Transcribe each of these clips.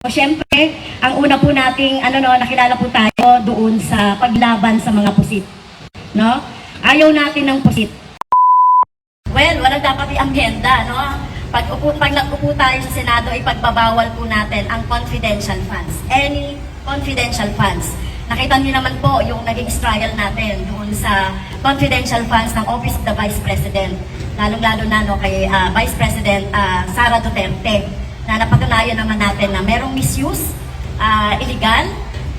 So, syempre, ang una po nating nakilala po tayo doon sa paglaban sa mga pusit. No? Ayaw natin ng pusit. Well, walang dapat i-amenda, no? Pag nag-upo tayo sa Senado, ipagbabawal po natin ang confidential funds. Any confidential funds. Nakita niyo naman po yung naging trial natin doon sa confidential funds ng Office of the Vice President. Lalong-lalo na kay Vice President Sara Duterte, na napatunayan naman natin na merong misuse, illegal,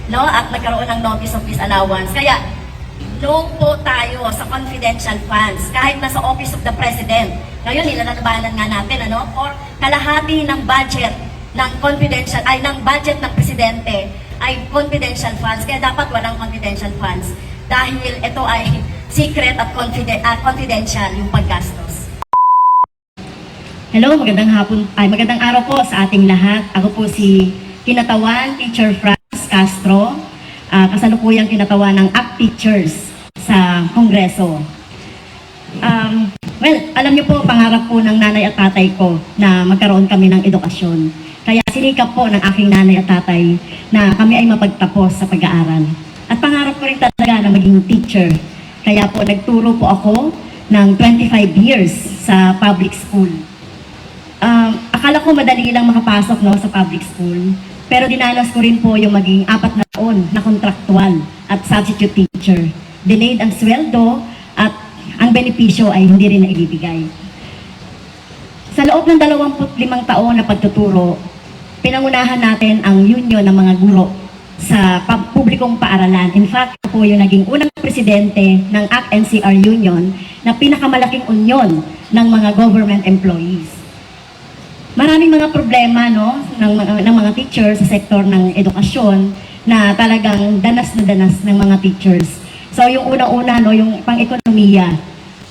no? At nagkaroon ng notice of disallowance. Kaya, no po tayo sa confidential funds, kahit nasa Office of the President. Ngayon, nilalalabanan nga natin, or kalahati ng budget ng ng budget ng Presidente ay confidential funds. Kaya dapat walang confidential funds dahil ito ay secret at confidential yung paggastos. Hello, magandang araw po sa ating lahat. Ako po si Kinatawan Teacher Franz Castro, kasalukuyang kinatawan ng ACT Teachers sa Kongreso. Well, alam niyo po, pangarap po ng nanay at tatay ko na magkaroon kami ng edukasyon. Kaya sinikap po ng aking nanay at tatay na kami ay mapagtapos sa pag-aaral. At pangarap ko rin talaga na maging teacher. Kaya po nagturo po ako ng 25 years sa public school. Akala ko madali lang makapasok sa public school. Pero dinanas ko rin po yung maging 4 na taon na kontraktual at substitute teacher. Delayed ang sweldo at ang benepisyo ay hindi rin naibibigay. Sa loob ng 25 taon na pagtuturo, pinangunahan natin ang union ng mga guro sa publikong paaralan. In fact, ako yung naging unang presidente ng ACT-NCR Union na pinakamalaking union ng mga government employees. Maraming mga problema ng mga teachers sa sektor ng edukasyon na talagang danas na danas ng mga teachers. So yung unang-una, yung pang-ekonomiya,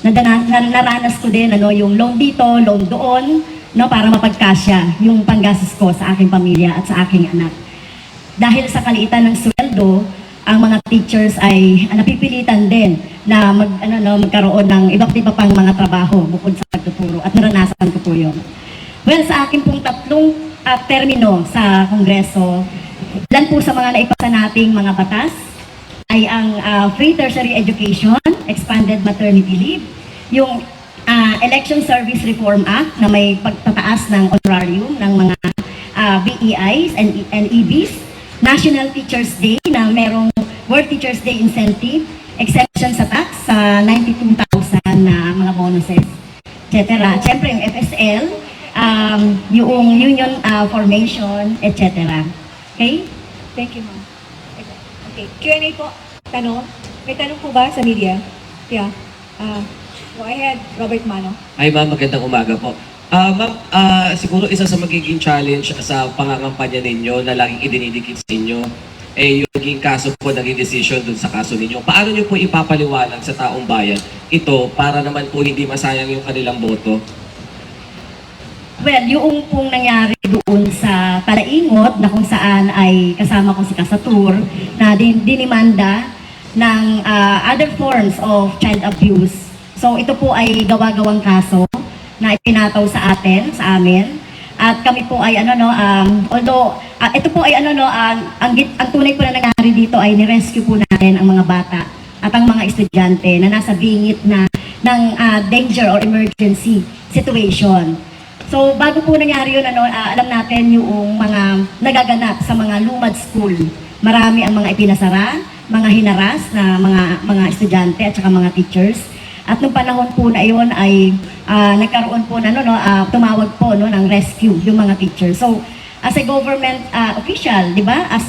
naranas ko din yung loan dito, loan doon, para mapagkasya yung panggastos ko sa aking pamilya at sa aking anak. Dahil sa kaliitan ng sweldo, ang mga teachers ay napipilitan din na magkaroon ng iba't iba pang mga trabaho bukod sa pagtuturo, at naranasan ko po yun. Well, sa akin pong 3 termino sa Kongreso, ilan po sa mga naipasa nating mga batas ay ang free tertiary education, expanded maternity leave, yung Election Service Reform Act na may pagtataas ng honorarium ng mga BEIs and EBs, National Teachers Day na merong World Teachers Day incentive, exemption sa tax sa 92,000 na mga bonuses, etc. Siyempre yung FSL, yung union formation, etc. Okay? Thank you, ma'am. Okay, Q&A po. Tanong? May tanong po ba sa media? Yeah. Go ahead, Robert Mano. Hi ma'am, magandang umaga po. Ma'am, siguro isa sa magiging challenge sa pangangampanya ninyo na laging idinidikit sa inyo, yung naging kaso po, naging decision dun sa kaso ninyo. Paano nyo po ipapaliwanag sa taong bayan ito para naman po hindi masayang yung kanilang boto? Well, yung pong nangyari doon sa Talaingot na kung saan ay kasama ko si Kasatur na dinimanda ng other forms of child abuse. So ito po ay gawa-gawang kaso na ipinataw sa amin. At kami po ay although ito po ay ang tunay po na nangyari dito ay ni-rescue po natin ang mga bata at ang mga estudyante na nasa bingit na ng danger or emergency situation. So, bago po nangyari yun, alam natin yung mga nagaganap sa mga lumad school. Marami ang mga ipinasara, mga hinaras na mga estudyante at saka mga teachers. At nung panahon po na iyon ay nagkaroon po tumawag po ng rescue yung mga teachers. So, as a government official, di ba? As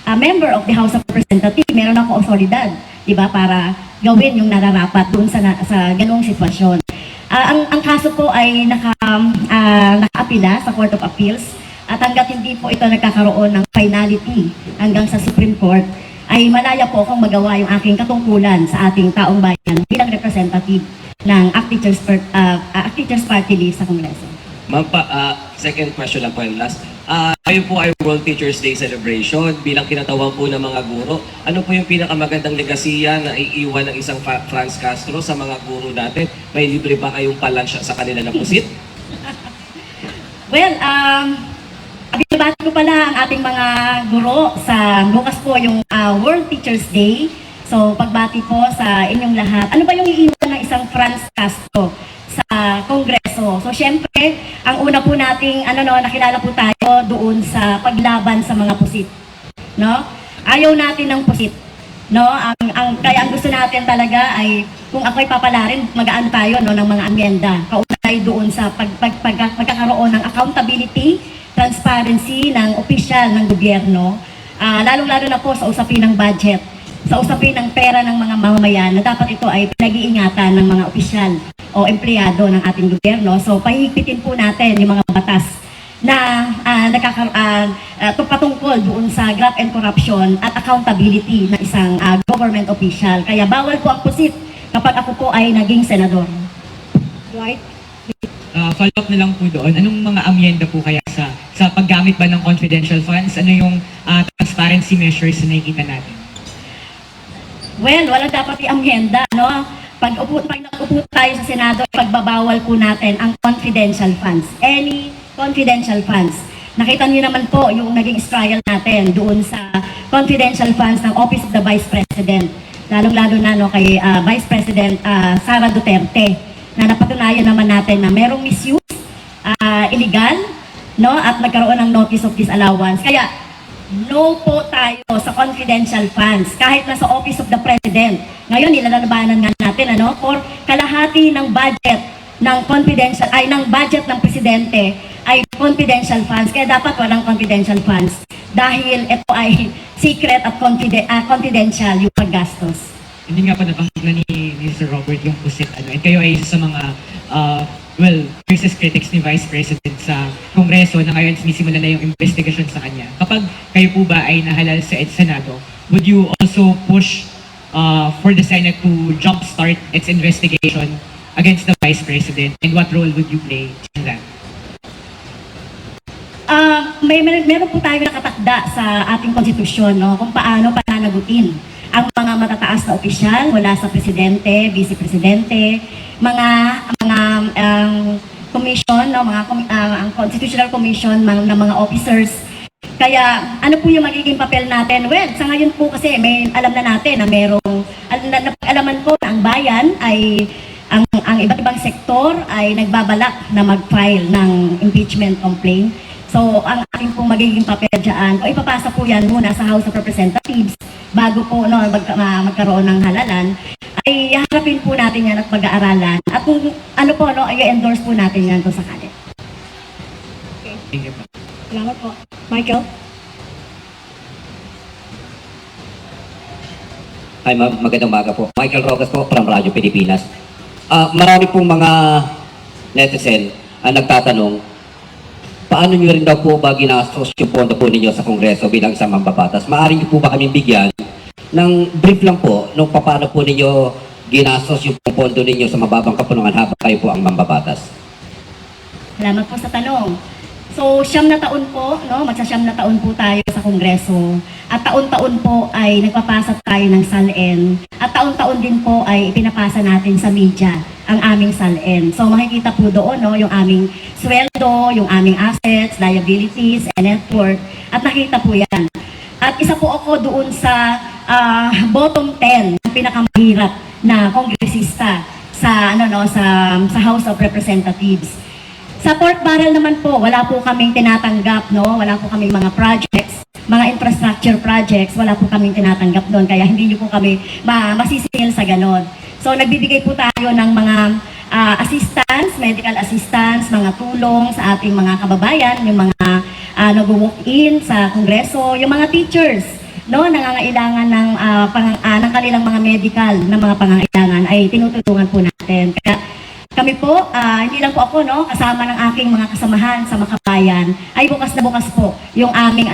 a member of the House of Representatives, meron ako otoridad, di ba? Para gawin yung nararapat doon sa ganung sitwasyon. Ang kaso po ay naka-apila sa Court of Appeals, at hanggat hindi po ito nagkakaroon ng finality hanggang sa Supreme Court, ay malaya po akong magawa yung aking katungkulan sa ating taong bayan bilang representative ng ACT Teachers Party List sa Kongreso. Ma'am, second question lang po and last. Kayo po ay World Teachers Day celebration bilang kinatawan po ng mga guro. Ano po yung pinakamagandang legasiya na iiwan ng isang Franz Castro sa mga guro natin? May libre ba kayong palansya sa kanila na pusit? Well, Ibati ko pala ang ating mga guro sa bukas po yung World Teachers Day. So, pagbati po sa inyong lahat. Ano ba yung iiwan ng isang Franz Castro sa Kongreso? So, syempre, ang una po nating nakilala po tayo doon sa paglaban sa mga pusit. No? Ayaw natin ng pusit. No? Kaya ang gusto natin talaga ay, kung ako'y papalarin, magaan tayo ng mga amyenda. Kaunay doon sa pagkakaroon ng accountability, transparency ng opisyal ng gobyerno, lalong-lalo na po sa usapin ng budget, sa usapin ng pera ng mga mamamayan, na dapat ito ay pinag-iingatan ng mga opisyal o empleyado ng ating gobyerno. So, pahigpitin po natin yung mga batas na patungkol doon sa graft and corruption at accountability ng isang government official. Kaya bawal po ang pusit kapag ako po ay naging senador. Dwight? Follow up na lang po doon, anong mga amyenda po kaya sa paggamit ba ng confidential funds? Ano yung transparency measures na nakikita natin? Well, walang dapat i-amyenda, no? Pag nag-upo tayo sa Senado, pagbabawal po natin ang confidential funds. Any confidential funds. Nakita niyo naman po yung naging trial natin doon sa confidential funds ng Office of the Vice President. Lalong-lalo na kay Vice President Sara Duterte, na napatunayan naman natin na merong misuse, illegal, no? At nagkaroon ng notice of disallowance. Kaya, no po tayo sa confidential funds, kahit na sa Office of the President. Ngayon, nilalabanan nga natin, for kalahati ng budget ng budget ng Presidente ay confidential funds. Kaya dapat walang confidential funds dahil ito ay secret at confidential yung paggastos. Hindi nga pa nabanggit na ni Mr. Robert yung pusit, at kayo ay isa sa mga versus critics ni Vice President sa Kongreso na ngayon sinisimula na yung investigation sa kanya. Kapag kayo po ba ay nahalal sa Senado, would you also push for the Senate to jumpstart its investigation against the Vice President, and what role would you play in that? Meron po tayo nakatakda sa ating konstitusyon, no, kung paano pananagutin ang mga matataas na opisyal mula sa presidente, vice-presidente, mga commission, no, ang constitutional commission ng mga officers. Kaya ano po yung magiging papel natin? Well, sa ngayon po kasi alam na natin na napag-alaman ko na ang bayan ay ang iba't ibang sektor ay nagbabalak na mag-file ng impeachment complaint. So, ang ating pong magiging papel dyan, o ipapasa po yan muna sa House of Representatives bago po magkaroon ng halalan, ay harapin po natin yan at pag-aaralan. At kung i-endorse po natin yan kung sakali. Okay. Thank you po. Salamat po. Michael? Hi ma'am, magandang umaga po. Michael Rogas po from Radyo Pilipinas. Marami pong mga netizen ang nagtatanong, paano nyo rin daw po ba ginastos yung pondo po ninyo sa Kongreso bilang isang mambabatas? Maaari nyo po ba kami bigyan ng brief lang po nung paano po ninyo ginastos yung pondo ninyo sa mababang kapunungan habang kayo po ang mambabatas? Salamat po sa tanong. So, 9 na taon po, magsa-9 na taon po tayo sa Kongreso. At taon-taon po ay nagpapasa tayo ng SALN. At taon-taon din po ay ipinapasa natin sa media ang aming SALN. So, makikita po doon yung aming sweldo, yung aming assets, liabilities, and net worth. At nakita po yan. At isa po ako doon sa bottom 10 ng pinakamahirap na kongresista sa House of Representatives. Sa pork barrel naman po, wala po kaming tinatanggap, wala po kaming mga projects, mga infrastructure projects, wala po kaming tinatanggap doon. Kaya hindi niyo po kami masisingil sa ganon. So nagbibigay po tayo ng mga assistance, medical assistance, mga tulong sa ating mga kababayan, yung mga nag-walk-in sa Kongreso, yung mga teachers, nangangailangan ng kanilang mga medical na mga pangangailangan ay tinutulungan po natin. Kaya kami po, hindi lang po ako, kasama ng aking mga kasamahan sa Makabayan, ay bukas na bukas po yung aming,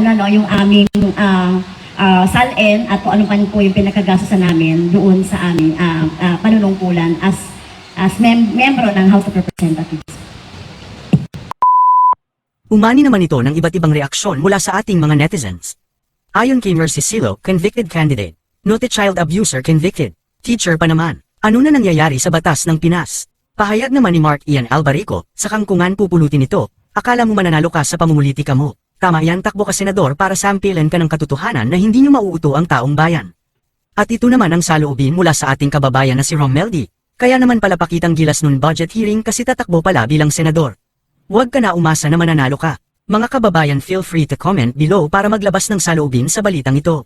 SALN at kung ano pa po yung pinagkagastosan namin doon sa aming panunungkulan as membro ng House of Representatives. Umani naman ito ng iba't ibang reaksyon mula sa ating mga netizens. Ayon kay Mercy Silo, convicted candidate. Noted child abuser convicted. Teacher pa naman. Ano na nangyayari sa batas ng Pinas? Pahayag naman ni Mark Ian Albarico, sa kangkungan pupulutin ito. Akala mo mananalo ka sa pamumulitika mo. Tama yan, takbo ka senador para sampilan ka ng katotohanan na hindi nyo mauuto ang taong bayan. At ito naman ang saloobin mula sa ating kababayan na si Romeldi. Kaya naman pala pakitang gilas nun budget hearing kasi tatakbo pala bilang senador. Huwag ka na umasa na mananalo ka. Mga kababayan, feel free to comment below para maglabas ng saloobin sa balitang ito.